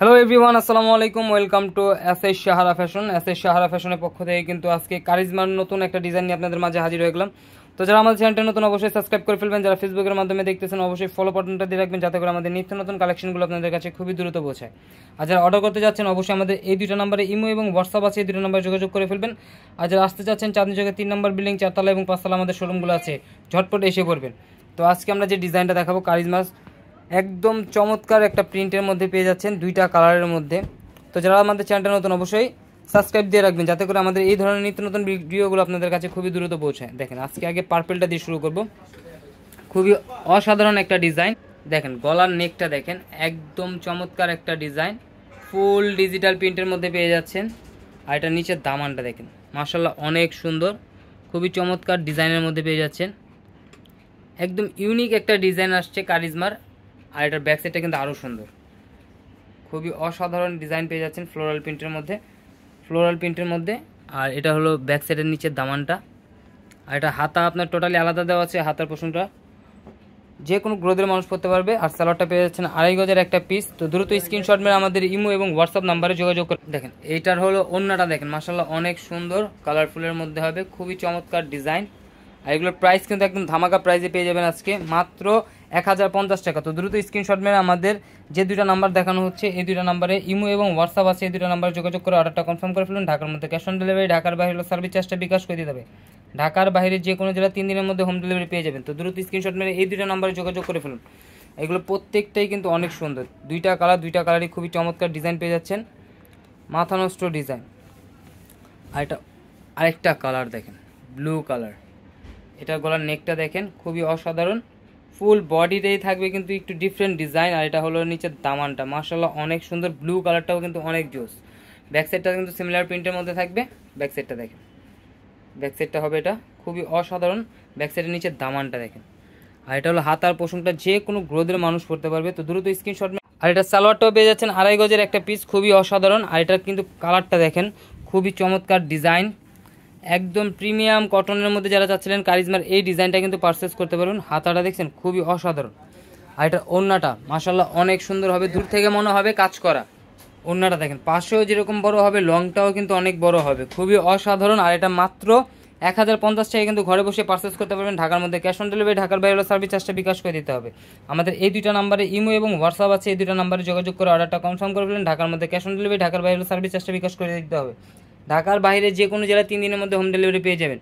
Hello everyone, আসসালামু আলাইকুম। Welcome to S Sahara fashion. S Sahara ফ্যাশনের পক্ষ থেকে কিন্তু আজকে কারিজমার নতুন একটা ডিজাইন নিয়ে আপনাদের মাঝে হাজির হয়ে গেলাম। তো যারা আমাদের চ্যানেলটা নতুন অবশ্যই সাবস্ক্রাইব করে ফেলবেন, যারা ফেসবুকের মাধ্যমে দেখতেছেন অবশ্যই ফলো বাটনটা দিয়ে রাখবেন, যাতে করে আমাদের নিত্য নতুন কালেকশনগুলো আপনাদের কাছে খুবই দ্রুত পৌঁছায়। আর যারা অর্ডার করতে যাচ্ছেন অবশ্যই আমাদের এই দুটো নাম্বারে ইমো এবং হোয়াটসঅ্যাপ আছে, এই দুটো নাম্বারে যোগাযোগ করে ফেলবেন। আর যারা আসতে চাচ্ছেন চাঁদনী চকের 3 নম্বর বিল্ডিং 4 তলা এবং 5 তলা আমাদের শোরুমগুলো আছে, ঝটপট এসে পড়বেন। তো আজকে আমরা যে ডিজাইনটা দেখাবো কারিজমাস একদম চমৎকার একটা প্রিন্টের মধ্যে পেয়ে যাচ্ছেন, দুইটা কালারের মধ্যে। তো যারা আমাদের চ্যানেলটা নতুন অবশ্যই সাবস্ক্রাইব দিয়ে রাখবেন, যাতে করে আমাদের এই ধরনের নিত্য নতুন ভিডিওগুলো আপনাদের কাছে খুবই দ্রুত পৌঁছায়। দেখেন আজকে আগে পার্পেলটা দিয়ে শুরু করব। খুবই অসাধারণ একটা ডিজাইন। দেখেন গলার নেকটা দেখেন, একদম চমৎকার একটা ডিজাইন, ফুল ডিজিটাল প্রিন্টের মধ্যে পেয়ে যাচ্ছেন। আর এটা নিচের দামানটা দেখেন, মাশাআল্লাহ অনেক সুন্দর, খুবই চমৎকার ডিজাইনের মধ্যে পেয়ে যাচ্ছেন। একদম ইউনিক একটা ডিজাইন আসছে কারিজমার। আর এটার ব্যাক সাইডটা কিন্তু আরও সুন্দর, খুবই অসাধারণ ডিজাইন পেয়ে যাচ্ছেন ফ্লোরাল প্রিন্টের মধ্যে। আর এটা হলো ব্যাক সাইডের নিচের দামানটা। আর এটা হাতা আপনার টোটালি আলাদা দেওয়া আছে, হাতার পোষণটা যে কোনো গ্রোদের মানুষ করতে পারবে। আর সালোয়ারটা পেয়ে যাচ্ছেন 2.5 গজের একটা পিস। তো দ্রুত স্ক্রিনশট মেরে আমাদের ইমো এবং হোয়াটসঅ্যাপ নাম্বারে যোগাযোগ করে দেখেন। এইটার হলো ওন্নাটা দেখেন, মাশাআল্লাহ অনেক সুন্দর, কালারফুলের মধ্যে হবে, খুবই চমৎকার ডিজাইন। আর এগুলোর প্রাইস কিন্তু একদম ধামাকা প্রাইসে পেয়ে যাবেন আজকে মাত্র 1050 টাকা। তো দ্রুত স্ক্রিনশট মেরে আমাদের যে দুইটা নাম্বার দেখানো হচ্ছে এই দুইটা নাম্বারে ইমো এবং হোয়াটসঅ্যাপ আছে, এই দুইটা নাম্বারে যোগাযোগ করে অর্ডারটা কনফার্ম করে ফেলুন। ঢাকার মধ্যে ক্যাশ অন ডেলিভারি, ঢাকার বাইরে হলো সার্ভিস চার্জটা বিকাশ করে দিতে হবে। ঢাকার বাইরে যে কোনো জেলা 3 দিনের মধ্যে হোম ডেলিভারি পেয়ে যাবেন। তো দ্রুত স্ক্রিনশট মেরে এই দুইটা নাম্বারে যোগাযোগ করে ফেলুন। এগুলো প্রত্যেকটাই কিন্তু অনেক সুন্দর, দুইটা কালারই খুবই চমৎকার ডিজাইন পেয়ে যাচ্ছেন, মাথা নষ্ট ডিজাইন। আর এটা আরেকটা কালার দেখেন, ব্লু কালার। এটা গলার নেকটা দেখেন, খুবই অসাধারণ, ফুল বডিতেই থাকবে কিন্তু একটু ডিফারেন্ট ডিজাইন। আর এটা হলো নিচের দামানটা, মাশাআল্লাহ অনেক সুন্দর, ব্লু কালারটাও কিন্তু অনেক জোস। ব্যাক সাইডটা কিন্তু সিমিলার প্রিন্টের মধ্যে থাকবে। ব্যাক সাইডটা দেখেন, ব্যাক সাইডটা হবে এটা খুবই অসাধারণ। ব্যাক সাইডের নিচের দামানটা দেখেন। আর এটা হলো হাতার পোষণটা, যে কোনো গ্রোদের মানুষ করতে পারবে। তো দ্রুত স্ক্রিনশট। আর এটা সালোয়ারটাও পেয়ে যাচ্ছেন 2.5 গজের একটা পিস, খুবই অসাধারণ। আর এটার কিন্তু কালারটা দেখেন, খুবই চমৎকার ডিজাইন, একদম প্রিমিয়াম কটনের মধ্যে যারা চাচ্ছিলেন কারিজমার এই ডিজাইনটা কিন্তু পারচেস করতে পারবেন। হাতাটা দেখছেন, খুবই অসাধারণ। আর এটা ওড়নাটা মাশাআল্লাহ অনেক সুন্দর হবে, দূর থেকে মনে হবে কাজ করা। ওড়নাটা দেখেন, পাশেও যেরকম বড় হবে, লংটাও কিন্তু অনেক বড় হবে, খুবই অসাধারণ। আর এটা মাত্র 1050 টাকা কিন্তু ঘরে বসে পারচেস করতে পারবেন। ঢাকার মধ্যে ক্যাশ অন ডেলিভারি, ঢাকার বাইরে হলো সার্ভিস চার্জটা বিকাশ করে দিতে হবে। আমাদের এই দুইটা নাম্বারে ইমো এবং হোয়াটসঅ্যাপ আছে, এই দুইটা নাম্বারে যোগাযোগ করে অর্ডারটা কনফার্ম করে ফেলেন। ঢাকার মধ্যে ক্যাশ অন ডেলিভারি, ঢাকার বাইরে হলো সার্ভিস চার্জটা বিকাশ করে দিতে হবে। ঢাকার বাইরে যে কোনো জেলায় 3 দিনের মধ্যে হোম ডেলিভারি পেয়ে যাবেন।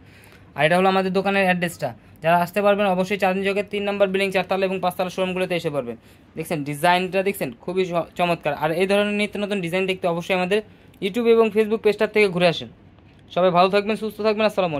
আর এটা হলো আমাদের দোকানের অ্যাড্রেসটা, যারা আসতে পারবেন অবশ্যই চাঁদনী চকের 3 নম্বর বিল্ডিং 4 তলা এবং 5 তলা শোরুমগুলোতে এসে পারবেন। দেখছেন ডিজাইনটা, দেখছেন খুবই চমৎকার। আর এই ধরনের নিত্য নতুন ডিজাইন দেখতে অবশ্যই আমাদের ইউটিউব এবং ফেসবুক পেজটার থেকে ঘুরে আসেন। সবাই ভালো থাকবেন, সুস্থ থাকবেন, আসসালামু আলাইকুম।